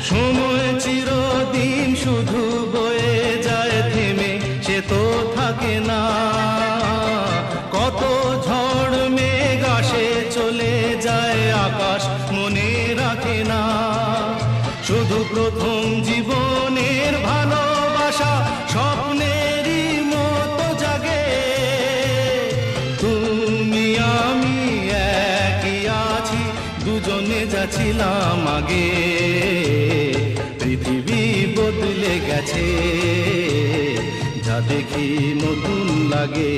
সময় চিরদিন শুধু বয়ে যায় থেমে, সে তো থাকে না। কত ঝড় মেঘ আসে চলে যায়, আকাশ মনে রাখে না। শুধু প্রথম জীবনের ভালোবাসা স্বপ্নেরই মতো জাগে। তুমি আমি একই আছি, দুজনে যাচ্ছিলাম আগে। পৃথিবী বদলে গেছে, যা দেখি নতুন লাগে।